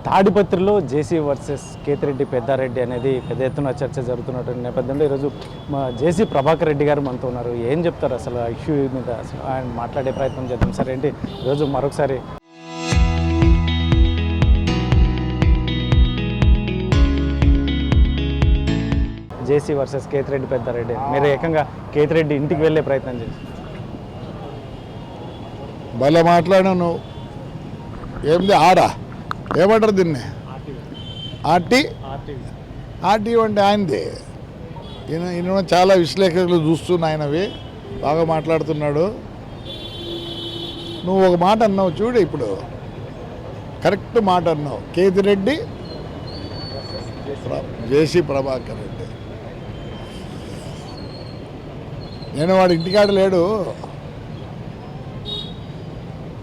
తాడిపత్రిలో జేసీ వర్సెస్ కేతిరెడ్డి పెద్దారెడ్డి అనేది పెద్ద ఎత్తున చర్చ జరుగుతున్నటువంటి నేపథ్యంలో ఈరోజు మా జేసీ ప్రభాకర్ రెడ్డి గారు మనతో ఉన్నారు. ఏం చెప్తారు అసలు ఆ ఇష్యూ మీద? అసలు ఆయన మాట్లాడే ప్రయత్నం చేద్దాం. సరే, ఏంటి ఈరోజు మరొకసారి జేసీ వర్సెస్ కేతిరెడ్డి పెద్దారెడ్డి, మీరు ఏకంగా కేతిరెడ్డి ఇంటికి వెళ్ళే ప్రయత్నం చేసి భలే మాట్లాడావు నువ్వు. ఏంది ఆరా ఏమంటారు దీన్ని? ఆర్టీ అంటే ఆయనది. ఈయన చాలా విశ్లేషకులు చూస్తున్నా, ఆయనవి బాగా మాట్లాడుతున్నాడు. నువ్వు ఒక మాట అన్నావు చూడు, ఇప్పుడు కరెక్ట్ మాట అన్నావు. కేతిరెడ్డి జేసీ ప్రభాకర్ రెడ్డి. నేను వాడు ఇంటికాడ లేడు,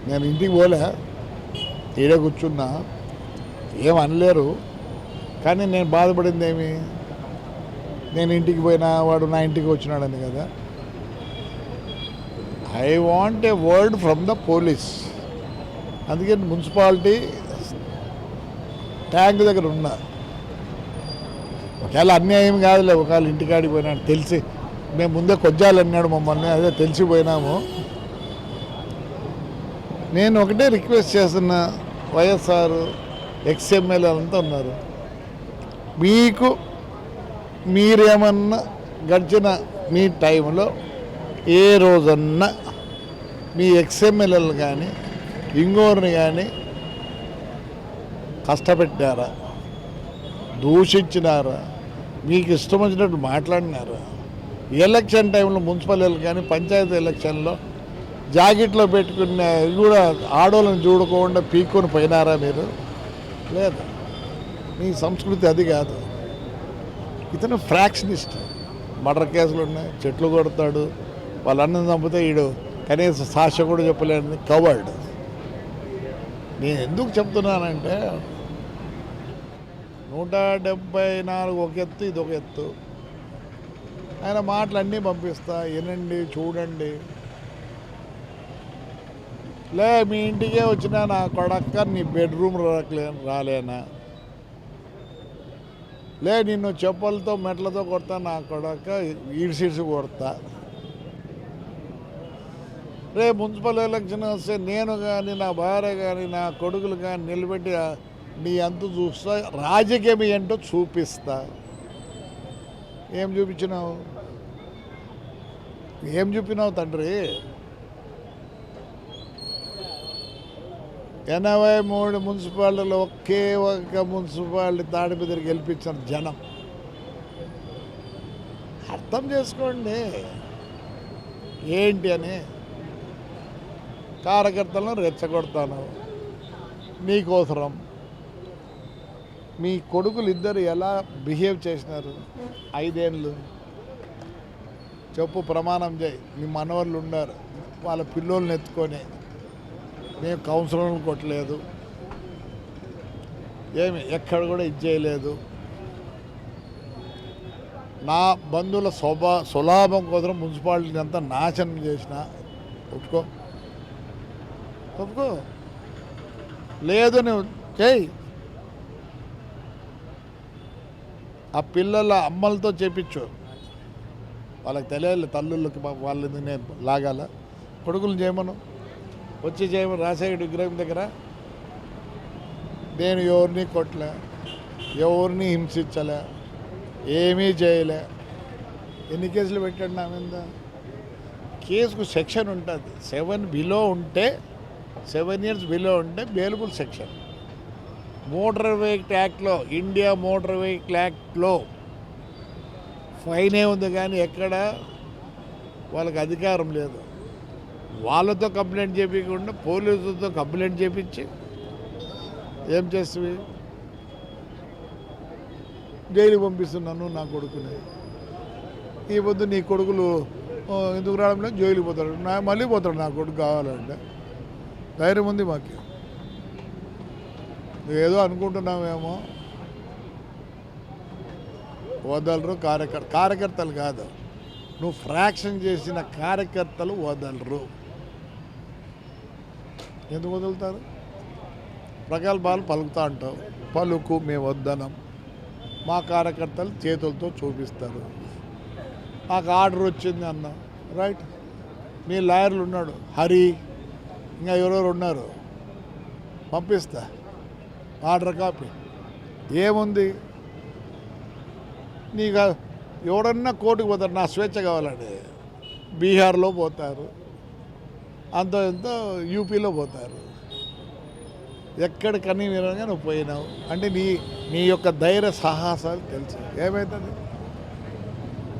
నేను ఇంటికి పోలే, ఈడే కూర్చున్నా, ఏం అనలేరు. కానీ నేను బాధపడింది ఏమి, నేను ఇంటికి పోయినా వాడు నా ఇంటికి వచ్చినాడని కదా. I want a word from the police. అందుకే మున్సిపాలిటీ ట్యాంక్ దగ్గర ఉన్నా. ఒకవేళ అన్యాయం కాదులే, ఒకవేళ ఇంటికాడికి పోయినాడు తెలిసి, మేము ముందే కొజ్జాలన్నాడు మమ్మల్ని, అదే తెలిసిపోయినాము. నేను ఒకటే రిక్వెస్ట్ చేస్తున్నా, వైఎస్ఆర్ ఎక్స్ఎమ్మెల్యే అంతా ఉన్నారు, మీకు మీరేమన్నా గడిచిన మీ టైంలో ఏ రోజన్నా మీ ఎక్స్ఎమ్మెల్యేలు కానీ ఇంకోరిని కానీ కష్టపెట్టారా, దూషించినారా, మీకు ఇష్టం వచ్చినట్టు మాట్లాడినారా? ఎలక్షన్ టైంలో మున్సిపల్ కానీ పంచాయతీ ఎలక్షన్లో జాకెట్లో పెట్టుకున్న కూడా ఆడోళ్ళని చూడకుండా పీక్కొని పోయినారా మీరు? లేదు, మీ సంస్కృతి అది కాదు. ఇతను ఫ్రాక్షనిస్ట్. మర్డర్ కేసులు ఉన్నాయి, చెట్లు కొడతాడు, వాళ్ళ అన్నం చంపితే ఈడు కనీసం సాక్ష్యం కూడా చెప్పలేని కవర్డ్. నేను ఎందుకు చెప్తున్నానంటే 174 ఒక ఎత్తు, ఇది ఒక ఎత్తు. ఆయన మాటలన్నీ పంపిస్తా, వినండి, చూడండి. లే మీ ఇంటికే వచ్చినా నా కొడక్క నీ బెడ్రూమ్ రాలేనా? లే నిన్ను చెప్పులతో మెట్లతో కొడతా నా కొడక్క, ఈడ్సిడ్సి కొడతా. రే మున్సిపల్ ఎలక్షన్ వస్తే నేను కానీ నా భార్య కానీ నా కొడుకులు కానీ నిలబెట్టి నీ అంతు చూస్తా, రాజకీయం ఏంటో చూపిస్తా. ఏం చూపించినావు? ఏం చూపినావు తండ్రి? 83 మున్సిపాలిటీలో ఒకే ఒక మున్సిపాలిటీ తాడిపత్రి గెలిపించిన జనం. అర్థం చేసుకోండి ఏంటి అని. కార్యకర్తలను రెచ్చగొడతాను నీకోసరం. మీ కొడుకులు ఇద్దరు ఎలా బిహేవ్ చేసినారు 5 ఏళ్ళు చెప్పు, ప్రమాణం చేయి. మీ మనవాళ్ళు ఉన్నారు, వాళ్ళ పిల్లోళ్ళని ఎత్తుకొని, మేము కౌన్సిలర్లు కొట్టలేదు, ఏమి ఎక్కడ కూడా ఇది చేయలేదు. నా బంధువుల సులాభం కోసం మున్సిపాలిటీని అంతా నాశనం చేసిన. ఒప్పుకో లేదు, నువ్వు చేయి. ఆ పిల్లల అమ్మలతో చేపించు, వాళ్ళకి తెలియాలి తల్లుళ్ళకి వాళ్ళని నేను లాగాల. కొడుకులు చేయమను, వచ్చి చేయమని రాజశేఖర విగ్రహం దగ్గర. నేను ఎవరిని కొట్టలే, ఎవరిని హింసించలే, ఏమీ చేయలే. ఎన్ని కేసులు పెట్టాడు నా మీద? కేసుకు సెక్షన్ ఉంటుంది. 7 years బిలో ఉంటే బెయిలబుల్ సెక్షన్. మోటార్ వెహికల్ యాక్ట్లో, ఇండియా మోటార్ వెహికల్ యాక్ట్లో ఫైనే ఉంది, కానీ ఎక్కడ వాళ్ళకి అధికారం లేదు. వాళ్ళతో కంప్లైంట్ చేయించకుండా పోలీసులతో కంప్లైంట్ చేయించి ఏం చేస్తుంది? జైలుకి పంపిస్తున్నాను నా కొడుకుని. ఈ పొద్దు నీ కొడుకులు ఎందుకు రావడం లేదు, జైలుకి పోతాడు, మళ్ళీ పోతాడు నా కొడుకు కావాలంటే. ధైర్యం ఉంది మాకు. ఏదో అనుకుంటున్నామేమో. వదలరు కార్యకర్తలు కాదు, నువ్వు ఫ్రాక్షన్ చేసిన కార్యకర్తలు వదలరు. ఎందుకు వదులుతారు? ప్రగల్భాలు పలుకుతూ అంటావు. పలుకు, మేము వద్దనం. మా కార్యకర్తలు చేతులతో చూపిస్తారు. నాకు ఆర్డర్ వచ్చింది అన్న, రైట్. మీ లాయర్లు ఉన్నాడు హరి, ఇంకా ఎవరెవరు ఉన్నారు, పంపిస్తా ఆర్డర్ కాపీ. ఏముంది, నీకు ఎవరన్నా కోర్టుకు పోతారు, నా స్వేచ్ఛ కావాలండి. బీహార్లో పోతారు, అంత ఎంతో యూపీలో పోతారు. ఎక్కడికన్నీ విధంగా నువ్వు పోయినావు అంటే నీ యొక్క ధైర్య సాహసాలు తెలుసు. ఏమవుతుంది,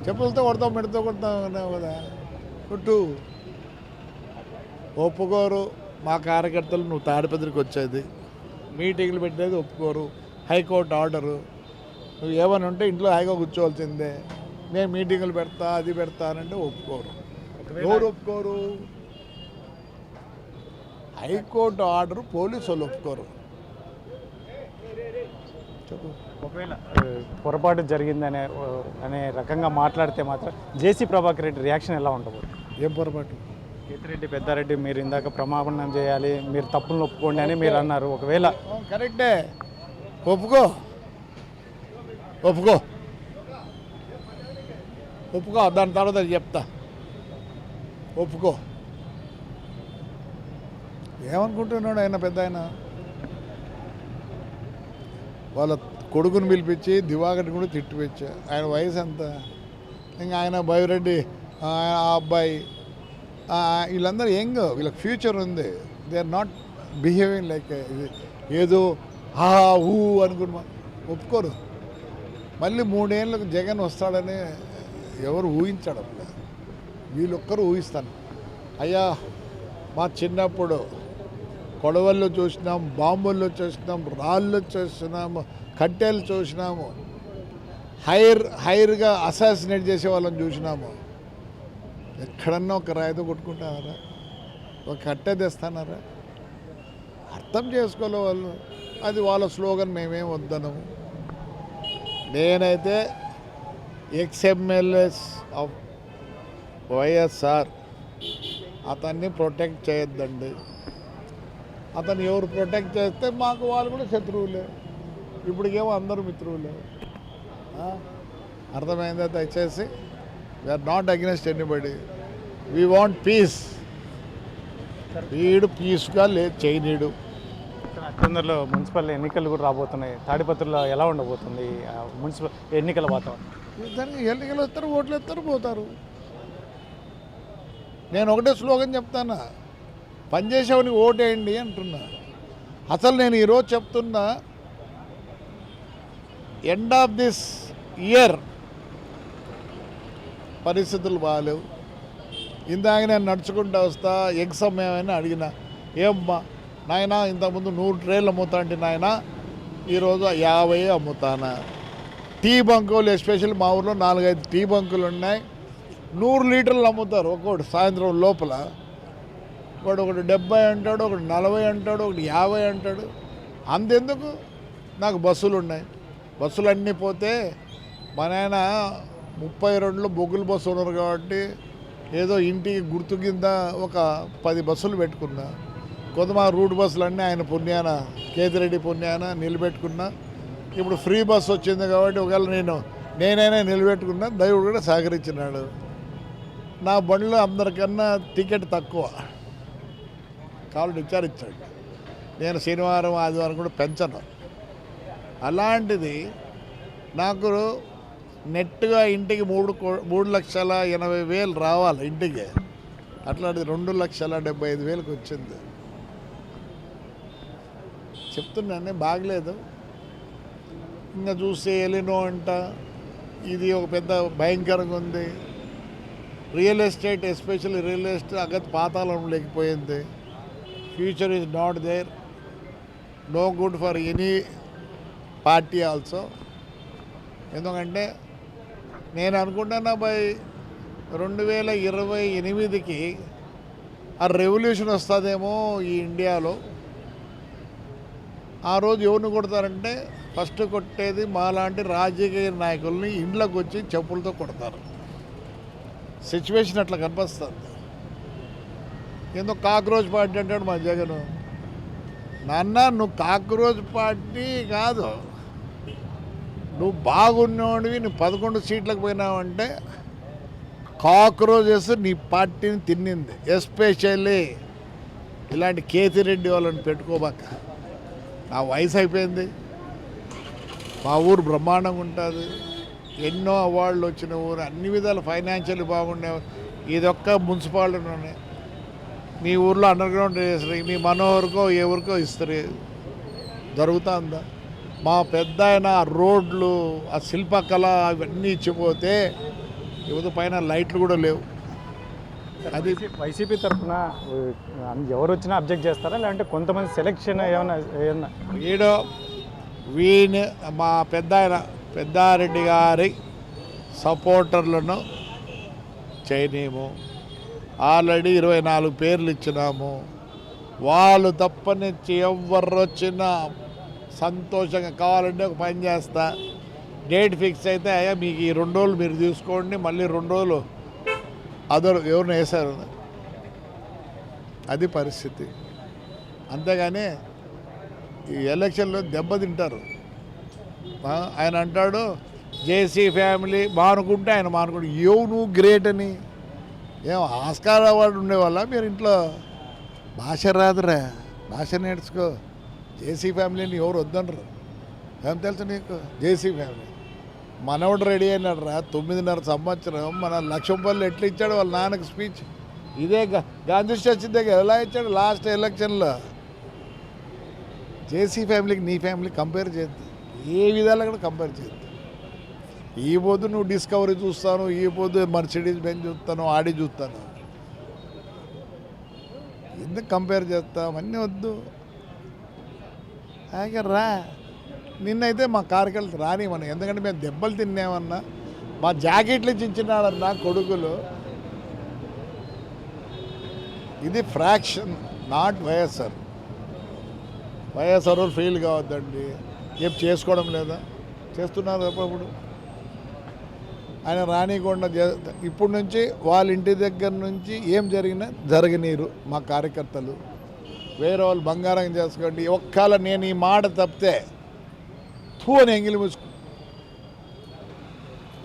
చెప్పులతో కొడతావు, మెడతో కొడతావు కదా, కొట్టు. ఒప్పుకోరు మా కార్యకర్తలు. నువ్వు తాడిపత్రికి వచ్చేది, మీటింగ్లు పెట్టేది ఒప్పుకోరు. హైకోర్టు ఆర్డరు, నువ్వు ఏమైనా ఉంటే ఇంట్లో హాయిగా కూర్చోవాల్సిందే. నేను మీటింగులు పెడతా, అది పెడతానంటే ఒప్పుకోరు. ఎవరు ఒప్పుకోరు? హైకోర్టు ఆర్డర్ పోలీసు వాళ్ళు ఒప్పుకోరు. చెప్పు. ఒకవేళ పొరపాటు జరిగిందనే అనే రకంగా మాట్లాడితే మాత్రం జేసీ ప్రభాకర్ రెడ్డి రియాక్షన్ ఎలా ఉండబోతుంది? ఏం పొరపాటు? కేతిరెడ్డి పెద్దారెడ్డి మీరు ఇందాక ప్రమాణం చేయాలి, మీరు తప్పులను ఒప్పుకోండి అని మీరు అన్నారు. ఒకవేళ కరెక్టే, ఒప్పుకో ఒప్పుకో ఒప్పుకో, దాని తర్వాత చెప్తా. ఒప్పుకో. ఏమనుకుంటున్నాడు ఆయన? పెద్ద ఆయన వాళ్ళ కొడుకుని పిలిపించి దివాకర్ని కూడా తిట్టిపించా. ఆయన వయసు ఎంత? ఇంకా ఆయన బైరెడ్డి, ఆ అబ్బాయి, వీళ్ళందరూ యంగ్, వీళ్ళకి ఫ్యూచర్ ఉంది. They are not behaving like ఏదో ఊ అనుకున్నా. ఒప్పుకోరు. మళ్ళీ 3 ఏళ్ళకు జగన్ వస్తాడని ఎవరు ఊహించడం లేదు. వీళ్ళొక్కరు ఊహిస్తాను. అయ్యా, మా చిన్నప్పుడు కొడవల్లో చూసినాం, బాంబుల్లో చూసినాం, రాళ్ళు చూసినాము, కట్టెలు చూసినాము, హైర్గా అసాసినేట్ చేసే వాళ్ళని చూసినాము. ఎక్కడన్నా ఒక రాయితో కొట్టుకుంటున్నారా? ఒక కట్టె తెస్తున్నారా? అర్థం చేసుకోలే వాళ్ళు. అది వాళ్ళ స్లోగన్. మేమేం వద్దనము. నేనైతే ఎక్స్ఎమ్మెల్యేస్ ఆఫ్ వైఎస్ఆర్ అతన్ని ప్రొటెక్ట్ చేయొద్దండి. అతను ఎవరు ప్రొటెక్ట్ చేస్తే మాకు వాళ్ళు కూడా శత్రువులే. ఇప్పటికేమో అందరూ మిత్రువులే. అర్థమైందా? దయచేసి we're not against anybody. We want peace. వీడు పీస్గా లేదు చేయనీడు. తొందరలో మున్సిపల్ ఎన్నికలు కూడా రాబోతున్నాయి. తాడిపత్రిలో ఎలా ఉండబోతుంది మున్సిపల్ ఎన్నికల వాతావరణం? దానికి ఎన్నికలు వస్తారు, ఓట్లు వేస్తారు, పోతారు. నేను ఒకటే స్లోగన్ చెప్తానా, పనిచేసేవాడిని ఓటేయండి అంటున్నా. అసలు నేను ఈరోజు చెప్తున్నా, ఎండ్ ఆఫ్ దిస్ ఇయర్ పరిస్థితులు బాగాలేవు. ఇందాక నేను నడుచుకుంటూ వస్తా, ఎగ్జామ్ ఏమైనా అడిగిన, ఏమ్మా నాయన ఇంతకుముందు 100 ట్రేలు అమ్ముతా అంటే నాయన ఈరోజు 50 అమ్ముతానా. టీ బంకులు, ఎస్పెషల్లీ మా ఊర్లో 4-5 టీ బంకులు ఉన్నాయి. 100 లీటర్లు అమ్ముతారు ఒక్కొక్కటి సాయంత్రం లోపల. ఒకటి 70 అంటాడు, ఒకటి 40 అంటాడు, ఒకటి 50 అంటాడు. అంతెందుకు, నాకు బస్సులు ఉన్నాయి. బస్సులు అన్నీ పోతే మా నాయన 32లో బొగ్గుల బస్సు ఉన్నారు కాబట్టి ఏదో ఇంటికి గుర్తు కింద ఒక 10 బస్సులు పెట్టుకున్నా. కొంత రూట్ బస్సులు అన్నీ ఆయన పుణ్యాన, కేతిరెడ్డి పుణ్యాన నిలబెట్టుకున్నా. ఇప్పుడు ఫ్రీ బస్సు వచ్చింది కాబట్టి ఒకవేళ నేనైనా నిలబెట్టుకున్నా. దేవుడు కూడా సహకరించినాడు. నా బండిలో అందరికన్నా టికెట్ తక్కువ, కావాలి విచారించాడు. నేను శనివారం ఆదివారం కూడా పెంచను. అలాంటిది నాకు నెట్గా ఇంటికి 3,80,000 రావాలి ఇంటికి. అట్లాంటిది 2,75,000 వచ్చింది. చెప్తున్నానే బాగలేదు. ఇంకా చూస్తే ఎలినో అంట, ఇది ఒక పెద్ద భయంకరంగా ఉంది. Real estate, especially real estate అగతి పాతాళం లేకపోయింది. Future is not there. No good for any party also. ఎందుకంటే నేను అనుకుంటున్నా బై 2028కి ఆ రెవల్యూషన్ వస్తుందేమో ఈ ఇండియాలో. ఆ రోజు ఎవరిని కొడతారంటే ఫస్ట్ కొట్టేది మాలాంటి రాజకీయ నాయకుల్ని ఇండ్లకు వచ్చి చెప్పులతో కొడతారు. సిచ్యువేషన్ అట్లా కనిపిస్తుంది. ఎందుకు కాక్రోచ్ పార్టీ అంటాడు మా జగన్. నాన్న నువ్వు కాక్రోజ్ పార్టీ కాదు, నువ్వు బాగున్నోడివి, నువ్వు 11 సీట్లకు పోయినావంటే కాక్రోజెస్ నీ పార్టీని తిన్నింది. ఎస్పెషల్లీ ఇలాంటి కేతిరెడ్డి వాళ్ళని పెట్టుకోబాక. నా వయసు అయిపోయింది, మా ఊరు బ్రహ్మాండంగా ఉంటుంది, ఎన్నో అవార్డులు వచ్చిన ఊరు, అన్ని విధాలు ఫైనాన్షియల్ బాగుండే. ఇదొక్క మున్సిపాలిటీలోనే మీ ఊర్లో అండర్ గ్రౌండ్ చేస్తారు, మీ మనోహర్కో ఎవరికో ఇస్తారు, జరుగుతుందా? మా పెద్ద ఆయన రోడ్లు, ఆ శిల్పకళ అవన్నీ ఇచ్చిపోతే యువత పైన లైట్లు కూడా లేవు. అది వైసీపీ తరఫున ఎవరు వచ్చినా అబ్జెక్ట్ చేస్తారా, లేదంటే కొంతమంది సెలెక్షన్ ఏమన్నా వీడో వీని మా పెద్దారెడ్డి గారి సపోర్టర్లను చేయనీము. ఆల్రెడీ 24 పేర్లు ఇచ్చినాము. వాళ్ళు తప్పనిచ్చి ఎవరు వచ్చినా సంతోషంగా కావాలంటే ఒక పని చేస్తా, డేట్ ఫిక్స్ అయితే అయ్యా మీకు ఈ 2 రోజులు మీరు తీసుకోండి, మళ్ళీ 2 రోజులు ఎవరిని వేశారు. అది పరిస్థితి. అంతేగాని ఈ ఎలక్షన్లో దెబ్బతింటారు. ఆయన అంటాడు జేసీ ఫ్యామిలీ మానుకుంటే ఆయన మానుకుంటే నువ్వు గ్రేట్ అని. ఏం ఆస్కార్ అవార్డు ఉండేవాళ్ళ మీరు ఇంట్లో? భాష రాదురా, భాష నేర్చుకో. జేసీ ఫ్యామిలీని ఎవరు వద్దనరు. ఏం తెలుసు నీకు? జేసీ ఫ్యామిలీ మనవడు రెడీ అయినాడు రా, 9.5 సంవత్సరం మన ₹1,00,000 ఎట్లా ఇచ్చాడు వాళ్ళ నాన్నకు స్పీచ్. ఇదే గాంధీ స్టాచ్యూ దగ్గర ఎలా ఇచ్చాడు లాస్ట్ ఎలక్షన్లో. జేసీ ఫ్యామిలీకి నీ ఫ్యామిలీ కంపేర్ చేద్దాం, ఏ విధాలుగా కూడా కంపేర్ చేద్దాం. ఈ పొద్దు నువ్వు డిస్కవరీ చూస్తాను, ఈ పొద్దు మర్సిడీస్ బెంజ్ చూస్తాను, ఆడి చూస్తాను, ఎందుకు కంపేర్ చేస్తాం? అన్నీ వద్దు. అలాగే రా, నిన్నైతే మా కార్యకర్తలు రాని మనం, ఎందుకంటే మేము దెబ్బలు తిన్నామన్నా, మా జాకెట్లు చించినాడన్నా కొడుకులు. ఇది fraction, not YSR. YSR fail కావద్దండి. ఏం చేసుకోవడం లేదా? చేస్తున్నారు అప్పుడు. ఆయన రానికుండా ఇప్పుడు నుంచి వాళ్ళ ఇంటి దగ్గర నుంచి ఏం జరిగినా జరగనీరు మా కార్యకర్తలు. వేరే వాళ్ళు బంగారం చేసుకోండి. ఒక్కవేళ నేను ఈ మాట తప్పితే అని ఎంగిలి మూసుకు.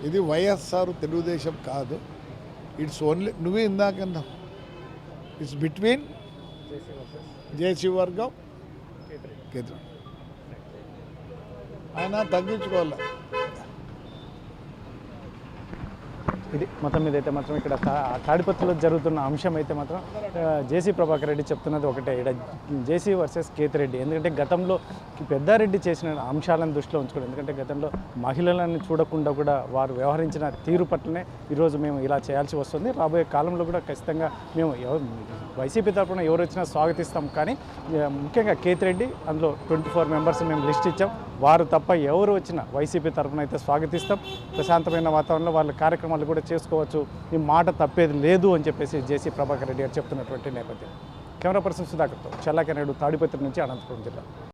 ఇది వైఎస్ఆర్ తెలుగుదేశం కాదు. ఇట్స్ ఓన్లీ నువ్వే ఇందాకన్నా, ఇట్స్ బిట్వీన్ జేసీ వర్గం కేంద్రం. ఆయన తగ్గించుకోవాలి. ఇది మొత్తం మీద అయితే మాత్రం ఇక్కడ తాడిపత్రిలో జరుగుతున్న అంశం అయితే మాత్రం జేసీ ప్రభాకర్ రెడ్డి చెప్తున్నది ఒకటే, ఇక్కడ జేసీ వర్సెస్ కేతిరెడ్డి. ఎందుకంటే గతంలో పెద్దారెడ్డి చేసిన అంశాలను దృష్టిలో ఉంచుకోండి. ఎందుకంటే గతంలో మహిళలను చూడకుండా కూడా వారు వ్యవహరించిన తీరు పట్లనే ఈరోజు మేము ఇలా చేయాల్సి వస్తుంది. రాబోయే కాలంలో కూడా ఖచ్చితంగా మేము వైసీపీ తరఫున ఎవరు వచ్చినా స్వాగతిస్తాం. కానీ ముఖ్యంగా కేతిరెడ్డి అందులో 24 మెంబర్స్ మేము లిస్ట్ ఇచ్చాం. వారు తప్ప ఎవరు వచ్చినా వైసీపీ తరఫున అయితే స్వాగతిస్తాం. ప్రశాంతమైన వాతావరణంలో వాళ్ళ కార్యక్రమాలు కూడా చేసుకోవచ్చు, ఈ మాట తప్పేది లేదు అని చెప్పేసి జేసీ ప్రభాకర్ రెడ్డి గారు చెప్తున్నటువంటి నేపథ్యం. కెమెరా పర్సన్ సుధాకర్తో చల్లాకనాయుడు, తాడిపత్రి నుంచి అనంతపురం జిల్లా.